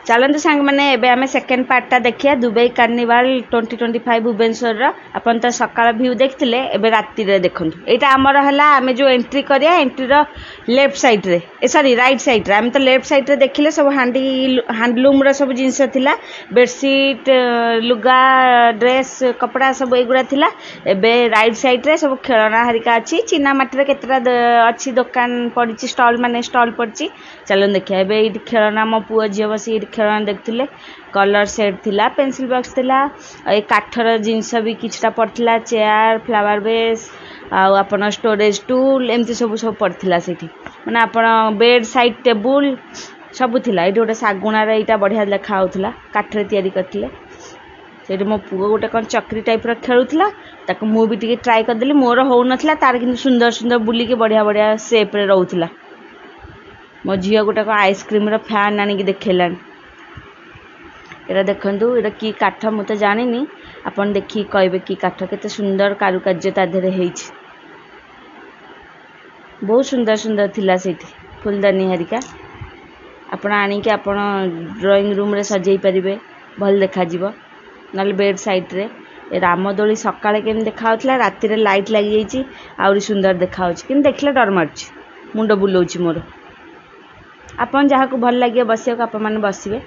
चलते सांग मैंने आम सेकेंड पार्टा देखिए दुबई कार्निवाल 2025 भुवनेश्वर अपन तो सकाल व्यू देखते एवं राति देखूँ यहाँ आमर है आम जो एंट्री करिया एंट्रीर लेफ्ट साइड्रे सॉरी राइट साइड्रे आम तो लेफ्ट साइड्रे देखिले सब हैंडलूम सब जिनस थिला बेडसीट लुगा ड्रेस कपड़ा सब एगुड़ा थिला एबे राइट साइड्रे सब खेलना हरिका अच्छी चीना माटी केतटा अच्छी दुकान पड़ी स्टॉल माने स्टॉल पड़ी चलो देखिए एबे ये खेलना मो पुओ झील बस खेलना देखते कलर सेट थिला पेंसिल बॉक्स थिला ए काठर जिनस भी किछटा पड़ता चेयर फ्लावर बेस आपन स्टोरेज टूल एमती सब सब पड़ता से मैंने आप बेड साइड टेबुल सब थिला ये गोटे शागुणार यहाँ बढ़िया देखा होता काठरे तैयारी करते से मो पुओ गोटे कौन चक्री टाइप खेलुला ताको मु भी टिके ट्राई करदेली मोर हो नथिला तार किंतु सुंदर सुंदर बुलिके बढ़िया बढ़िया शेप रे रहउथिला मो झील गोटे कौन आइसक्रीम फैन आनिक देखलानी एटा देखंतु एटा की काठ मु तो जानिनी आपन देखि कहबे की काठ केते सुंदर कारुकार्य ता देरे हेछि बहुत सुंदर सुंदर थिला सेठी फुलदानी हरिका आपण आनिके आपण ड्राइंग रूम रे सजाई परिबे भल देखा जिवो नल बेड साइड रे रामदोली सकाळे केम देखा होतला राति रे लाइट लागि जाईची आउरी सुंदर देखा होछि किन देखले डर मारछि मुंड बुलौछि मोर आपन जहा को भल लागियो बसियो को आपन माने बसिबे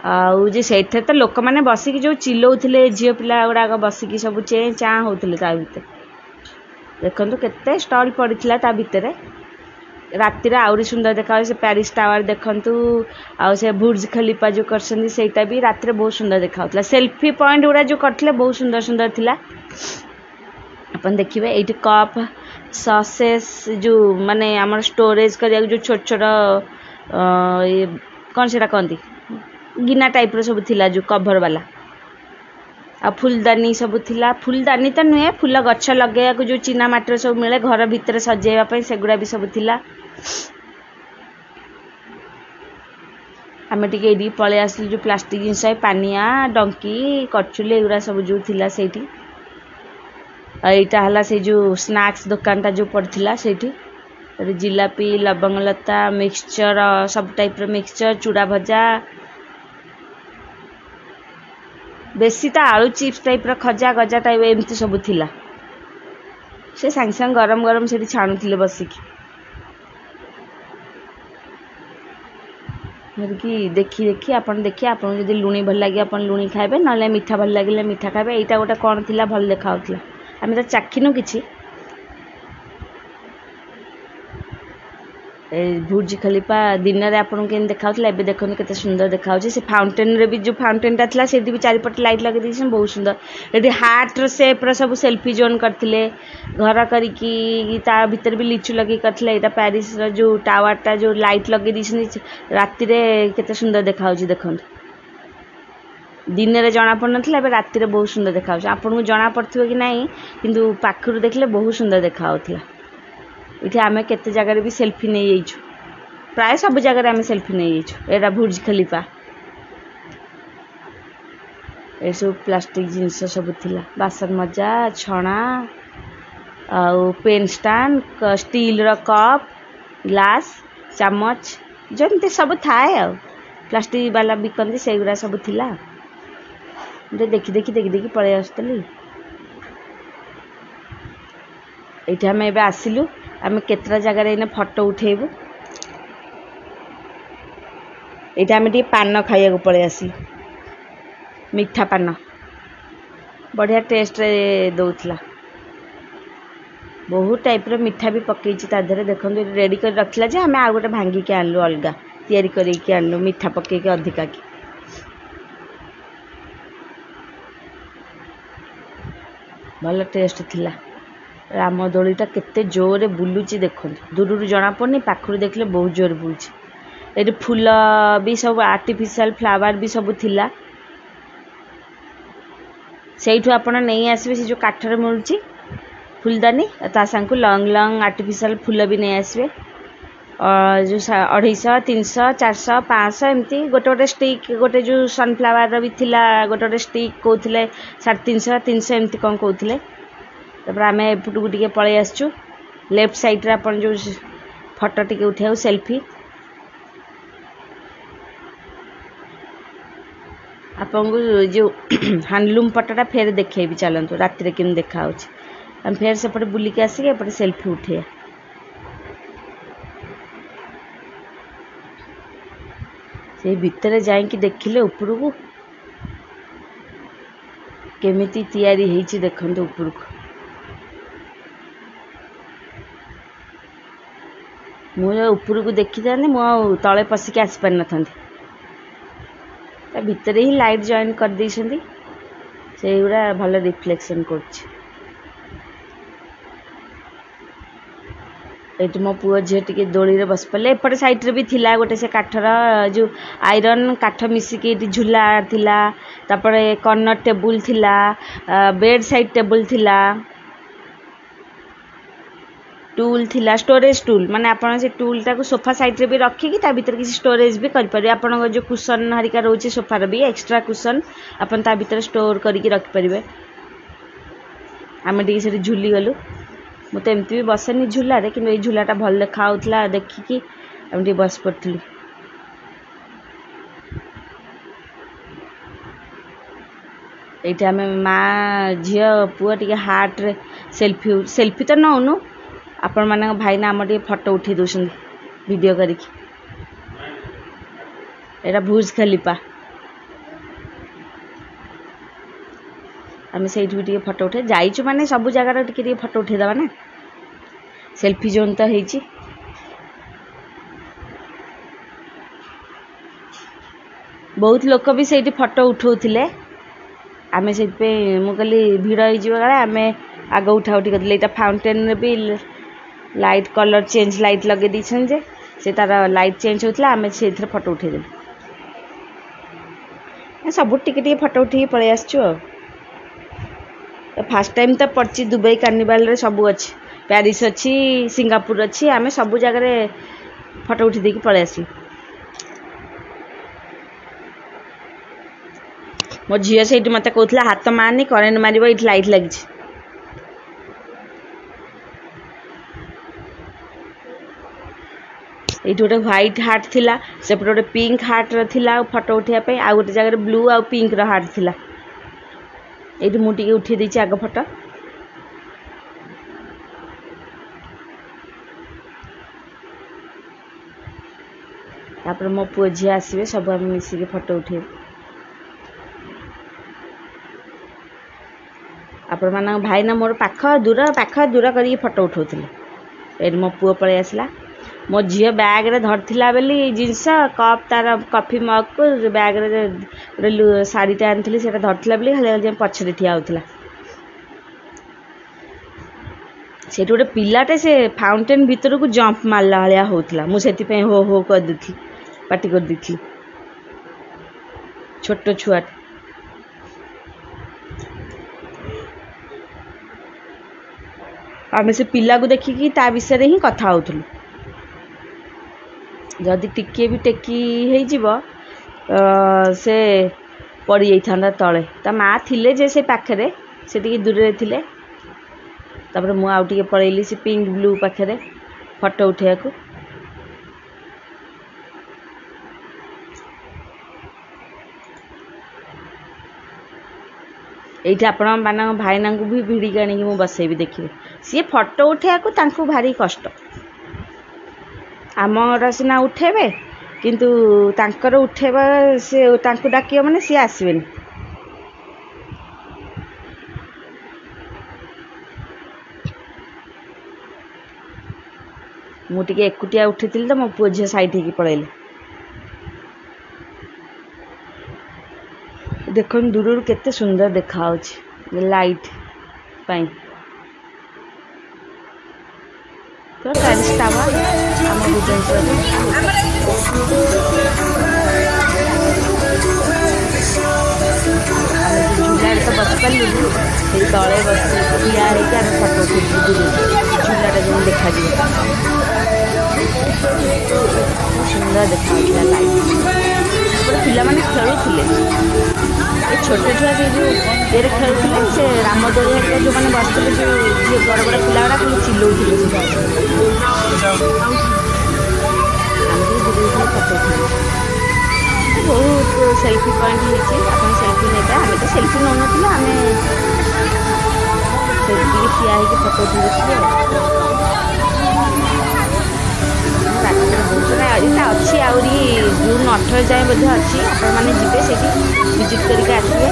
आउ जे सेठे तो लोक माने बसिकी जो चिल्लौथिले झियो पिला गुड़ाक बसिकी सब चे चा होउथिले ता भितर देखंतु केते स्टॉल पड़िथिला ता भितर राति रे आउरी सुंदर देखा से पेरिस टावर देखंतु आ से बुर्ज खलीफा जो करसंदी सेटा भी राति रे बहुत सुंदर देखा होतला सेल्फी पॉइंट गुड़ा जो करथिले बहुत सुंदर सुंदर थिला अपन देखिबे एठी कप सॉसेस जो माने हमर स्टोरेज करिया जो छोट छोट ये कौन सेटा कहंती गिना टाइप रो सब थिला जो कवर वाला आ फुलदानी सब थिला फुलदानी तो नुहे फूल गछ लगे जो चीना माटी सब मिले घर भितर सजेवा पई सेगुड़ा भी सब थिला आमे टिके एडी पळे आसली जो प्लास्टिक जिंस पानिया डंकी कचुले एगुड़ा सब जो थिला सेठी एटा हला से जो स्नैक्स दुकानटा जो पड़थिला सेठी जिलापी लवंग लता मिक्सचर सब टाइप रो मिक्सचर चूड़ा भजा बेसी तो आलू चिप्स टाइप रो खजा गजा टाइप एमती सब थिला से सांग सांग गरम गरम से छाणुथिले बसिकी देखी देखी आपन देखिए आपन जदि लुणी भल लागे आपन लुणी खाइबे नले मीठा भल लागिले मीठा खाइबे एटा गोटे कोन थिला भल देखा होतला आमे तो चाखिनु किछि बुर्ज खलीफा दिन रे आपन के देखा होतला एबे देखन केते सुंदर देखा होछि से फाउंटेन रे भी जो फाउंटेन टा थिला सेदी भी चारिपट लाइट लगे दिसन बहुत सुंदर एडी हार्ट रो शेप रो सब सेल्फी जोन करथिले घर करी की ता भीतर भी लिचु लगे करथिले एटा पेरिस रो जो टावर टा जो लाइट लगे दिसन राति रे केते सुंदर देखा होछि देखन दिन रे जणा पड़ नथिला एबे राति रे बहुत सुंदर देखा होछि आपन को जणा पड़थिबो कि नाही किंतु पाखरु देखले बहुत सुंदर देखा होतला इथे आमे केते जगह रे भी सेल्फी नै जाइछु प्राय सब जगह रे आमे सेल्फी नै जाइछु एरा बुर्ज खलीफा ए सब प्लास्टिक जिंस सब थिला बासन मजा छणा आ पेन स्टैंड स्टील रो कप ग्लास चम्मच जंते सब थाए आ प्लास्टिक वाला बिकंदी सेगुरा सब थिला देखी देखी देखी देखी पळे आस्तली एठी आमे एबे आसिलु आमे केतरा जगह रे फोटो उठेबु एटा आमे टी पान खाइया को पळे आसी मीठा पान बढ़िया टेस्ट रे दउथला बहुत टाइप रो मीठा भी पकेछि ता धरे देखन रेडी कर रखला जे हमें आ गोटे भांगी के आनलु अलगा तयारी करी के आनलु मीठा पके के अधिका की भल टेस्ट थिला रामदोलीटा केते जोरे बुलुची देखन दूर जना पड़नी पाखरु देखले बहुत जोर बुलुची एटी फूल भी सब आर्टिफिशियल फ्लावर भी सब थिला सेठु आपण नहीं आसबे से जो काठर मिलुची फुलदानी ता सांकु लंग लंग आर्टिफिशियल फूल भी नहीं आसबे जो 250 300 400 500 एमती गोटे गोटे स्टिक गोटे जो सनफ्लावर भी थिला गोटे गोटे स्टिक कहते 350 300 एमती कौन कहते आम एपटू टे पलि आसचु लेफ्ट साइड रे अपन जो फोटो टे उठाऊ सेल्फी आपन को जो हैंडलूम पटाटा फेर देखे भी चलतु राति केम देखा हम फेर सेपटे बुलिक आसिक एपटे सेल्फी उठे से भितर जाइकी देखिले ऊपर को केमिति तैयारी हेची देखंतु ऊपर को मुझे ऊपर को देखी था मु तले पशिक आसी पार न भितर ही लाइट जॉइन कर देइछंती से गुड़ा भल रिफ्लेक्शन करछि एट मो पुओ झी टे दोली रे बस पड़े एपटे साइड रे भी थिला गोटे से काठर जो आयरन काठ मिसिकी झूला थिला तापरे कॉर्नर टेबुल थिला बेड साइड टेबुल थिला टूल थिला स्टोरेज टूल माने आपण से टूल टाको सोफा साइड रे भी रखी कि ता भीतर किसी स्टोरेज भी कर परिबे आपण जो कुशन हरिका रहउची सोफा रे भी एक्स्ट्रा कुशन आपण ता भीतर स्टोर करिक रख परिबे आमे टी से झूली गलु मु तो एमती भी बसेनी झूला रे कि झूलाटा भल देखा होतला देखिकी हम टी बस पड़थलु एटा हमें माँ झील पुआ टी हार्ट रे सेल्फी सेल्फी तो नौनु आपण मान भाई ना आम टे फोटो उठे दौरान वीडियो करिकी एटा भुज खलीफा आम से भी फोटो उठे जाइचु माने सब जगार टे फोटो उठेदबा ना सेल्फी जोन तो होती बहुत लोक भी से फोटो उठाऊले आम से मुझे भिड़ हो आम आग उठा उठी कर फाउंटेन रे भी लाइट कलर चेंज लाइट लगे दीछन जे से तार लाइट चेंज होता आम से फोटो उठेदेलु सब टिके फोटो उठी पलि आसचु फास्ट टाइम तो पड़ी दुबई कार्निवाल रे सब अच्छी पेरिस अच्छी सिंगापुर अच्छी आम सब जगह फोटो उठी देकी पलि आसलु मो झील से मत कहला हाथ मारनी करेन्ट मार ये लाइट लगी ये गोटे व्हाइट हार्ट थिला सेपटे गोटे पिंक हार्ट थिला फोटो उठाई आ गोटे जगह ब्लू आ पिंक हार्ट थिला ये मुझे उठे देछि आग फोटो तापर मो पुओ झी आसबे सब आम मिसिक फोटो उठे आपण मान भाई ना मोर पाख दूर करी फोटो उठाउथिले एड मो पुओ पळै आसला मो झील बैग रे धरथिला बेली जिनस कप तार कॉफी मग को बैग रे साड़ीटा आनी से धरथिला बेली खाली पछरे ठिया होथिला से गोटे पिलाटे से फाउंटेन भीतर को जंप मारला भाया होता मुझे हो हो कर दी पार्टी कर दी छोट छुआ आम से पिला को देखिकी ता विषय ही कथा होथुलु जदि टिके भी टेकी से पड़ जाता तले ता माँ थिले जे से पाखरे से टिके दूर रे थिले तापर मु आउ टिके पळैली से पिंक ब्लू पाखरे फोटो उठेया को एठी आपण मान भाईना को भी भिड़ी आनी मु बसैबी देखिए सी फोटो उठेया को तांको भारी कष्ट आमर सिना उठेबे किंतु तांकर उठेबा से तांको डाकियो माने सी आसबेनी मु टिके एकुटिया उठिथिल तो मो पुओ झियो साइड हेकी पळैले देखन दूर केते सुंदर देखा होछि लाइट पाई तो पेरिस टावर आम भुवनेश्वर झूला तो बस पारू तले बस ठिया होकर फोटो उठेलु झूला देखा सुंदर देखा लाइट पिला माने खेलुले छोटे छुआ से जो ये खेलुले से रामदोली जो मैंने बसते जो बड़ बड़ पिला गुड़ा खाली चिल्लौले बहुत सेल्फी पॉइंट होती सेल्फी नेता आम तो सेल्फी नौ ना आम ठिया हो फोटो तुलुले यहाँ अच्छी आहरी जून 18 जाए अच्छी आपने जी से विजिट करके आसवे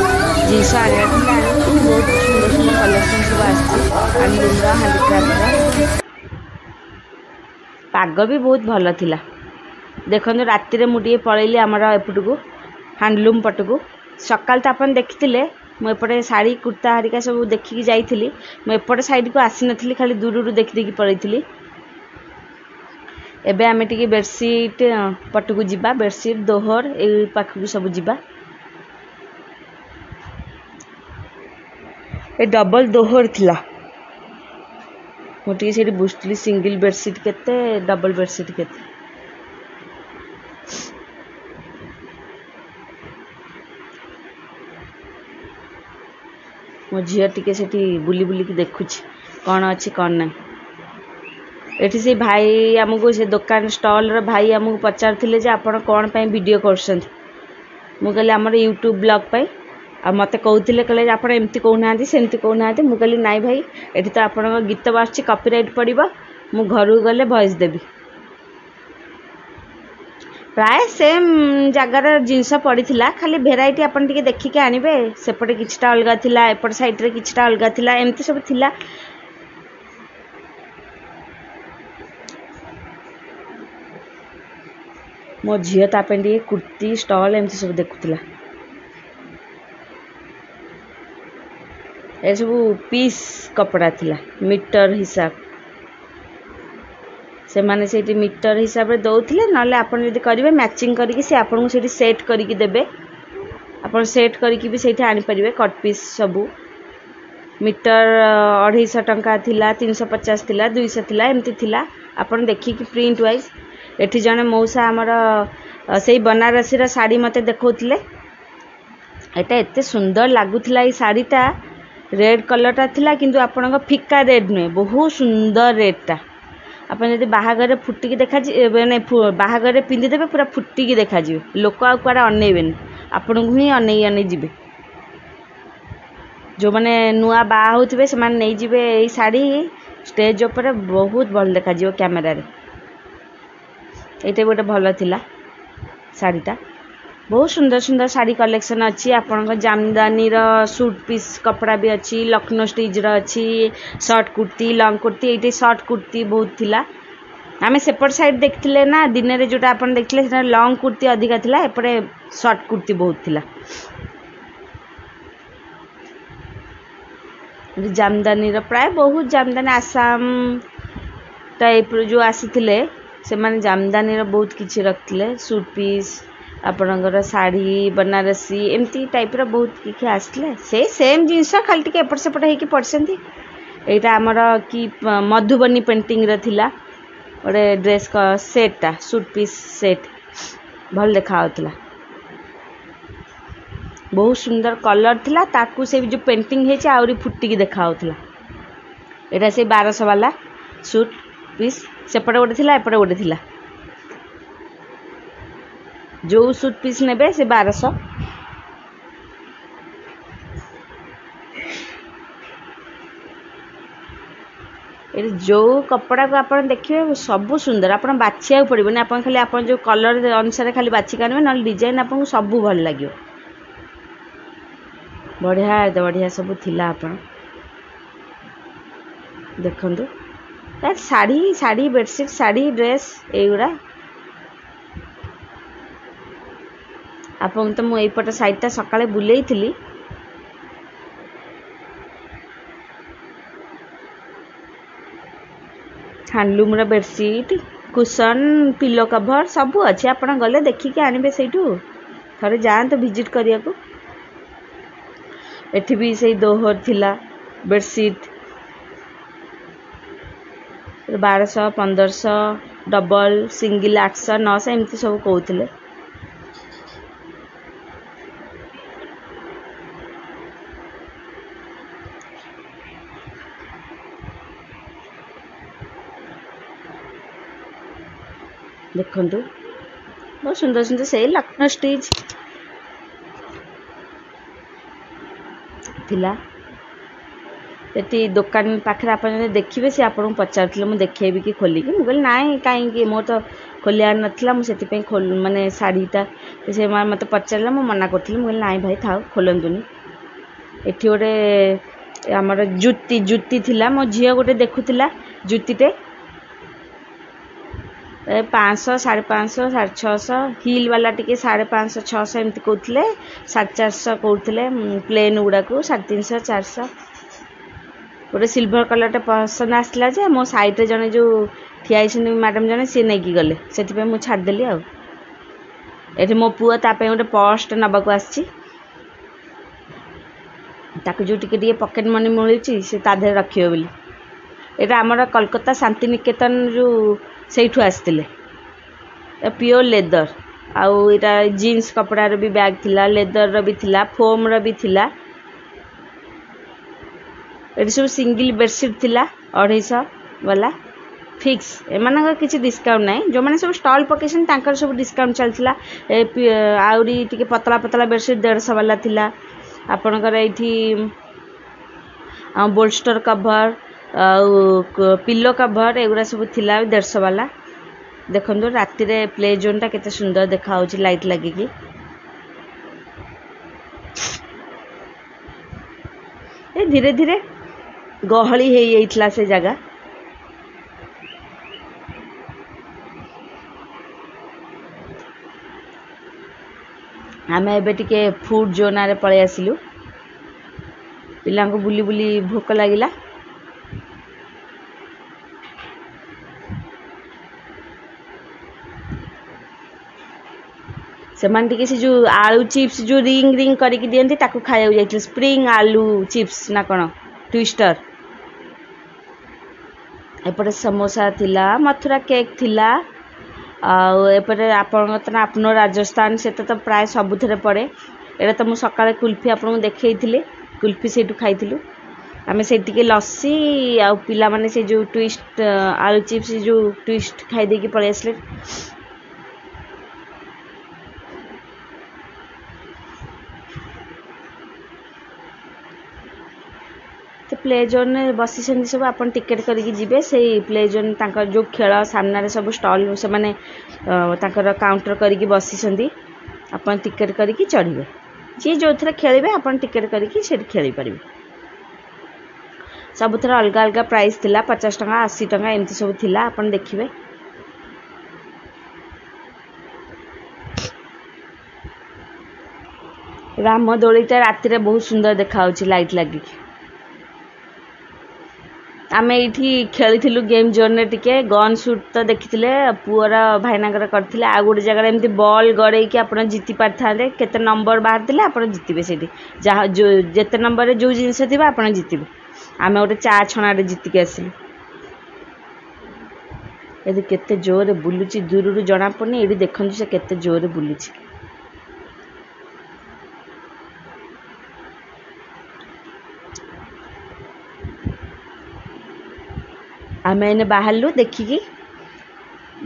जिनस आने बहुत सुंदर सुंदर कलेक्शन सब आलूम्र हांडीक्राफ्ट पाग भी बहुत भल थिला देखो राति मुझे पलैली आमर एपटू हैंडलूम पटकू सकाल तो आप देखी मुझे शाढ़ी कुर्ता हारिका सब देखिकी जाइली मुझे साइड को आसी नी खाली दूर देखी देखी पलैली एबे आमे टिके बेडशीट पटकू जिबा बेडशीट दोहर ए पाखकू सब जिबा ए डबल दोहर थिला मोटी से बुझली सिंगल बेडशीट केते डबल बेडशीट केते मो झिया टिके सेठी बुली बुली की देखुछि कौन अच्छी कौन ना एठी से भाई आमको से दुकान स्टॉल रो भाई आमको पचारथिले जे आपण कोन पई वीडियो करछन मु कहले हमर यूट्यूब ब्लॉग पई आ मते कहउथिले कहले जे आपण एम्ति कहउनांती सेम्ति कहउनांती मु कहली नाइ भाई एठी तो आपण गीत बासछि कॉपीराइट पड़िबो मु घरु गले वॉइस देबी प्राय सेम जगार जिनस पड़ीथिला खाली भेराइटी आपण टिके देखिके आनिबे सेपटे किछटा अलगा थिला एपट साइड रे किछटा अलगा थिला एम्ति सब थिला मो झील तापे कुर्ती स्टॉल एमती सब देखुला ए सब पीस कपड़ा थिला मीटर हिसाब से माने सेठी मीटर हिसाब रे दउथिले नले आपण यदि करिवे मैचिंग करिकि से आपण को सेठी सेट करिकि देबे आपण सेट करिकि भी सेठी आनी परिवे कट पीस सब मीटर 250 टंका थिला 350 थिला 200 थिला एमती थिला आपण देखि कि प्रिंट वाइज एठी जने मौसा आमर से बनारसी रा साड़ी मते देखौथिले एटा एते सुंदर लागुथिला ई साड़ीटा रेड कलर टा थिला किंतु आपन फिका रेड नुहे बहुत सुंदर रेड टा आपन यदि बाहागर फुटिकी देखा माने बाहागर पिंधि देबे पूरा फुटिकी देखा जिवे लोक आ कुआडा अनेबेन आपन को ही अनै अनै जिवे जो माने नुआ बा होथिबे से माने नै जिवे ई साड़ी स्टेज ऊपर बहुत भल देखा जिवो कैमरा रे एटा गोटे भल थिला साड़ीटा बहुत सुंदर सुंदर साड़ी कलेक्शन अच्छी आपण जामदानी रो सूट पीस कपड़ा भी अच्छी लखनऊ स्टिच रो अच्छी शॉर्ट कुर्ती लॉन्ग कुर्ती ये शॉर्ट कुर्ती बहुत थिला आमे सेपट साइड देखथिले ना दिन रे जोटा आपण देखथिले सेटा लॉन्ग कुर्ती अधिका थिला एपरे शॉर्ट कुर्ती बहुत थिला जामदानी रो प्राय बहुत जामदानी आसाम टाइप जो आसीथिले से माने जामदानी रो बहुत किछि रखथिले सूट पीस आपणकर साड़ी बनारसी एमती टाइप रो बहुत किछि आसले से सेम जिंस खाली टिके एपट सेपट हेकि पड़संती एटा हमर की मधुबनी पेंटिंग रे थिला ओरे ड्रेस का सेट ता सूट पीस सेट भल देखा होतला बहुत सुंदर कलर थिला ताकू से जो पेंटिंग हेछि आउरी फुट्टी देखा होतला एटा से 1200 वाला सूट पीस सेपटे गोटे थिला एपटे गोटे थिला जो सूट पीस नेबे से 1200 ए जो कपड़ा को आपण देखिबे सब सुंदर आपण बाछिया पड़िबो नै आपण खाली आपण जो कलर अनुसार खाली बाछि कानबे न डिजाइन आपण सब भल लागियो बढ़िया बढ़िया सब थिला आपण देखंतु साड़ी साड़ी बेडशीट साड़ी ड्रेस एगुड़ा आपन तो मु एपट साइडटा सकाळे बुलेई थिली हैंडलूम रा बेडशीट कुशन पिलो कवर सब अच्छे आपण गले देखिके आनिबे सेठू थरे जान तो विजिट करिया को एठी भी से दोहर थिला बेडशीट 1200 1500 ଡବଲ ସିଙ୍ଗିଲ୍ 800 900 ଏମିତି ସବୁ କହୁଥିଲେ। ଦେଖନ୍ତୁ ବହୁତ ସୁନ୍ଦର ସୁନ୍ଦର ସେଇ ଲକ୍ଷ୍ନୌ ଷ୍ଟିଚ୍ ଥିଲା। ସେଠି ଦୋକାନ ପାଖରେ ଆପଣ ଯଦି ଦେଖିବେ ସେ ଆପଣଙ୍କୁ ପଚାରୁଥିଲେ ମୁଁ ଦେଖେଇବି କି ଖୋଲିକି, ମୁଁ କହିଲି ନାଇଁ କାହିଁକି, ମୋର ତ ଖୋଲିବାର ନଥିଲା, ମୁଁ ସେଥିପାଇଁ ମାନେ ଶାଢ଼ୀଟା ସେ ମୋତେ ପଚାରିଲା, ମୁଁ ମନା କରୁଥିଲି, ମୁଁ କହିଲି ନାଇଁ ଭାଇ ଥାଉ ଖୋଲନ୍ତୁନି। ଏଠି ଗୋଟେ ଆମର ଜୁତି ଥିଲା, ମୋ ଝିଅ ଗୋଟେ ଦେଖୁଥିଲା ଜୁତିଟେ 500 550 650, ହିଲ୍ ବାଲା ଟିକେ 550 600 ଏମିତି କହୁଥିଲେ, 450 କହୁଥିଲେ ପ୍ଲେନ୍ ଗୁଡ଼ାକୁ 350 400। ଗୋଟେ ସିଲଭର କଲର୍ଟା ପସନ୍ଦ ଆସିଲା ଯେ ମୋ ସାଇଡ଼୍ରେ ଜଣେ ଯେଉଁ ଠିଆ ହେଇଛନ୍ତି ମ୍ୟାଡ଼ାମ୍ ଜଣେ ସିଏ ନେଇକି ଗଲେ, ସେଥିପାଇଁ ମୁଁ ଛାଡ଼ିଦେଲି। ଆଉ ଏଠି ମୋ ପୁଅ ତା ପାଇଁ ଗୋଟେ ପର୍ସଟେ ନେବାକୁ ଆସିଛି, ତାକୁ ଯେଉଁ ଟିକେ ଟିକେ ପକେଟ୍ ମନି ମିଳୁଛି ସେ ତା ଦେହରେ ରଖିବ ବୋଲି। ଏଇଟା ଆମର କଲକତା ଶାନ୍ତିନିକେତନ ଯେଉଁ ସେଇଠୁ ଆସିଥିଲେ, ପିଓର ଲେଦର। ଆଉ ଏଇଟା ଜିନ୍ସ କପଡ଼ାର ବି ବ୍ୟାଗ୍ ଥିଲା, ଲେଦରର ବି ଥିଲା, ଫୋମ୍ର ବି ଥିଲା। ଏଠି ସବୁ ସିଙ୍ଗିଲ୍ ବେଡ଼ସିଟ୍ ଥିଲା 250 ବାଲା ଫିକ୍ସ, ଏମାନଙ୍କର କିଛି ଡିସ୍କାଉଣ୍ଟ ନାହିଁ। ଯେଉଁମାନେ ସବୁ ଷ୍ଟଲ୍ ପକେଇଛନ୍ତି ତାଙ୍କର ସବୁ ଡିସ୍କାଉଣ୍ଟ ଚାଲିଥିଲା। ଆହୁରି ଟିକେ ପତଳା ପତଳା ବେଡ଼ସିଟ୍ 150 ବାଲା ଥିଲା। ଆପଣଙ୍କର ଏଇଠି ବୋଲଷ୍ଟର କଭର ଆଉ ପିଲୋ କଭର ଏଗୁଡ଼ା ସବୁ ଥିଲା 150 ବାଲା। ଦେଖନ୍ତୁ ରାତିରେ ପ୍ଲେ ଜୋନ୍ଟା କେତେ ସୁନ୍ଦର ଦେଖାହେଉଛି ଲାଇଟ୍ ଲାଗିକି। ଏ ଧୀରେ ଧୀରେ ଗହଳି ହେଇଯାଇଥିଲା ସେ ଜାଗା। ଆମେ ଏବେ ଟିକେ ଫୁଡ୍ ଜୋନ୍ ଆଡ଼େ ପଳେଇ ଆସିଲୁ, ପିଲାଙ୍କୁ ବୁଲି ବୁଲି ଭୋକ ଲାଗିଲା। ସେମାନେ ଟିକେ ସେ ଯେଉଁ ଆଳୁ ଚିପ୍ସ ଯେଉଁ ରିଙ୍ଗ କରିକି ଦିଅନ୍ତି ତାକୁ ଖାଇବାକୁ ଯାଇଥିଲେ, ସ୍ପ୍ରିଙ୍ଗ ଆଳୁ ଚିପ୍ସ ନା କ'ଣ ଟ୍ୱିଷ୍ଟର। ଏପଟେ ସମୋସା ଥିଲା, ମଥୁରା କେକ୍ ଥିଲା। ଆଉ ଏପଟେ ଆପଣଙ୍କର ଆପଣ ରାଜସ୍ଥାନ ସେଟା ତ ପ୍ରାୟ ସବୁଥିରେ ପଡ଼େ। ଏଇଟା ତ ମୁଁ ସକାଳେ କୁଲ୍ଫି ଆପଣଙ୍କୁ ଦେଖେଇଥିଲି, କୁଲ୍ଫି ସେଇଠୁ ଖାଇଥିଲୁ ଆମେ। ସେଇଠି ଟିକେ ଲସି ଆଉ ପିଲାମାନେ ସେ ଯେଉଁ ଟ୍ୱିଷ୍ଟ ଆଳୁ ଚିପ୍ସ ଯେଉଁ ଟ୍ୱିଷ୍ଟ ଖାଇ ଦେଇକି ପଳେଇ ଆସିଲେ। ପ୍ଲେ ଜୋନ୍ରେ ବସିଛନ୍ତି ସବୁ, ଆପଣ ଟିକେଟ୍ କରିକି ଯିବେ। ସେଇ ପ୍ଲେ ଜୋନ୍ ତାଙ୍କର ଯେଉଁ ଖେଳ ସାମ୍ନାରେ ସବୁ ଷ୍ଟଲ୍ ସେମାନେ ତାଙ୍କର କାଉଣ୍ଟର କରିକି ବସିଛନ୍ତି, ଆପଣ ଟିକେଟ୍ କରିକି ଚଢ଼ିବେ। ଯିଏ ଯେଉଁଥିରେ ଖେଳିବେ ଆପଣ ଟିକେଟ୍ କରିକି ସେଠି ଖେଳିପାରିବେ। ସବୁଥିରେ ଅଲଗା ଅଲଗା ପ୍ରାଇସ୍ ଥିଲା, 50 ଟଙ୍କା 80 ଟଙ୍କା ଏମିତି ସବୁ ଥିଲା, ଆପଣ ଦେଖିବେ। ରାମ ଦୋଳିଟା ରାତିରେ ବହୁତ ସୁନ୍ଦର ଦେଖାହେଉଛି ଲାଇଟ୍ ଲାଗିକି। ଆମେ ଏଇଠି ଖେଳିଥିଲୁ ଗେମ୍ ଜୋନ୍ରେ ଟିକେ ଗନ୍ ସୁଟ୍ ତ ଦେଖିଥିଲେ, ପୁଅର ଭାଇନାଙ୍କର କରିଥିଲେ। ଆଉ ଗୋଟେ ଜାଗାରେ ଏମିତି ବଲ୍ ଗଡ଼େଇକି ଆପଣ ଜିତି ପାରିଥାନ୍ତେ, କେତେ ନମ୍ବର ବାହାରିଥିଲେ ଆପଣ ଜିତିବେ ସେଇଠି, ଯାହା ଯେତେ ନମ୍ବରରେ ଯେଉଁ ଜିନିଷ ଥିବ ଆପଣ ଜିତିବେ। ଆମେ ଗୋଟେ ଚା ଛଣାରେ ଜିତିକି ଆସିଲୁ। ଏଠି କେତେ ଜୋରରେ ବୁଲୁଛି ଦୂରରୁ ଜଣାପଡ଼ୁନି, ଏଇଠି ଦେଖନ୍ତୁ ସେ କେତେ ଜୋରରେ ବୁଲୁଛି। ଆମେ ଏଇନେ ବାହାରିଲୁ ଦେଖିକି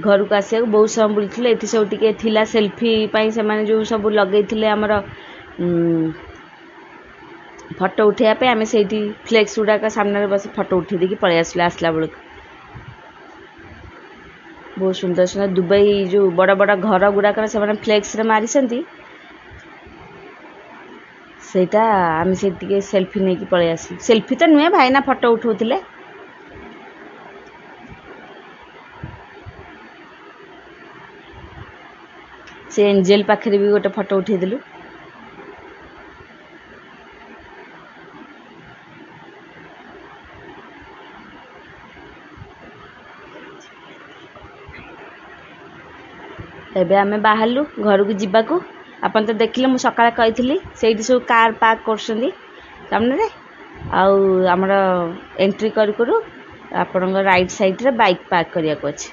ଘରକୁ ଆସିବାକୁ। ବହୁତ ସମୟ ବୁଲିଥିଲେ। ଏଠି ସବୁ ଟିକେ ଥିଲା ସେଲ୍ଫି ପାଇଁ, ସେମାନେ ଯେଉଁ ସବୁ ଲଗେଇଥିଲେ ଆମର ଫଟୋ ଉଠାଇବା ପାଇଁ, ଆମେ ସେଇଠି ଫ୍ଲେକ୍ସ ଗୁଡ଼ାକ ସାମ୍ନାରେ ବସି ଫଟୋ ଉଠାଇ ଦେଇକି ପଳେଇ ଆସିଲୁ। ଆସିଲା ବେଳକୁ ବହୁତ ସୁନ୍ଦର ସୁନ୍ଦର ଦୁବାଇ ଯେଉଁ ବଡ଼ ବଡ଼ ଘର ଗୁଡ଼ାକର ସେମାନେ ଫ୍ଲେକ୍ସରେ ମାରିଛନ୍ତି, ସେଇଟା ଆମେ ସେଇଠି ଟିକେ ସେଲ୍ଫି ନେଇକି ପଳେଇ ଆସିଲୁ। ସେଲ୍ଫି ତ ନୁହେଁ, ଭାଇନା ଫଟୋ ଉଠାଉଥିଲେ। ସେ ଏଞ୍ଜେଲ ପାଖରେ ବି ଗୋଟେ ଫଟୋ ଉଠାଇଦେଲୁ। ଏବେ ଆମେ ବାହାରିଲୁ ଘରକୁ ଯିବାକୁ। ଆପଣ ତ ଦେଖିଲେ, ମୁଁ ସକାଳେ କହିଥିଲି ସେଇଠି ସବୁ କାର୍ ପାର୍କ କରୁଛନ୍ତି ସାମ୍ନାରେ। ଆଉ ଆମର ଏଣ୍ଟ୍ରି କରୁ କରୁ आपण राइट साइड रे बाइक पार्क करिया को अछि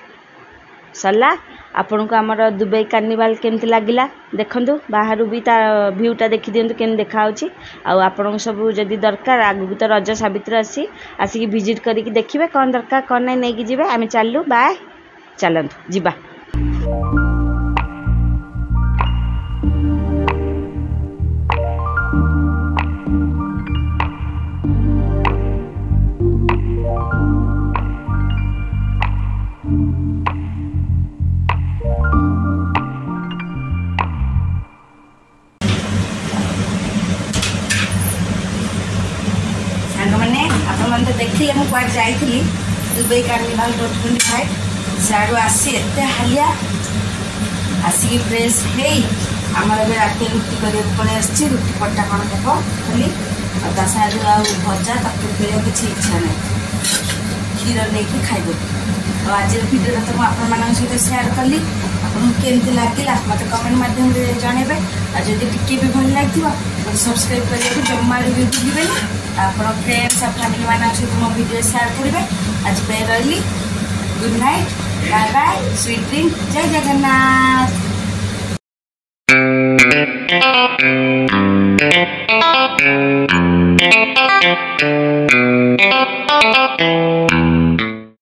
सरला। आपन को हमर दुबई कार्निवाल केमती लागिला देखंतु बाहरु भी ता व्यूटा देखि दियंतु केन देखा होछि। आ आपन सब जदी दरकार आगु तो रज सावित्री आसी विजिट करिक देखिबे कोन दरकार कोन नै नेकी जिबे। आमे चाललु बाय चलंतु जिबा। मैंने आप देखिले मुझे जाइली दुबई कार्निवाल 2025 साड़ू आसी एत हालिया आसिक फ्रेश है आमर ए रात रुटी कर पड़े रुटी पट्टा कौन देव खाली आ भजा तक किसी इच्छा ना क्षीर नहीं खाइद। आज भिडियो तो मुझे सहित सेयार कली आपको केमती लगे मत कमेंट मध्यम जनइबे। जदि टिके भी भल लगे सब्सक्राइब करने को जमा भी भूलें। आप फ्रेंड्स और फैमिली मान सहित मो वीडियो शेयर करेंगे। आज पे रही good night bye bye sweet dream जय जगन्नाथ।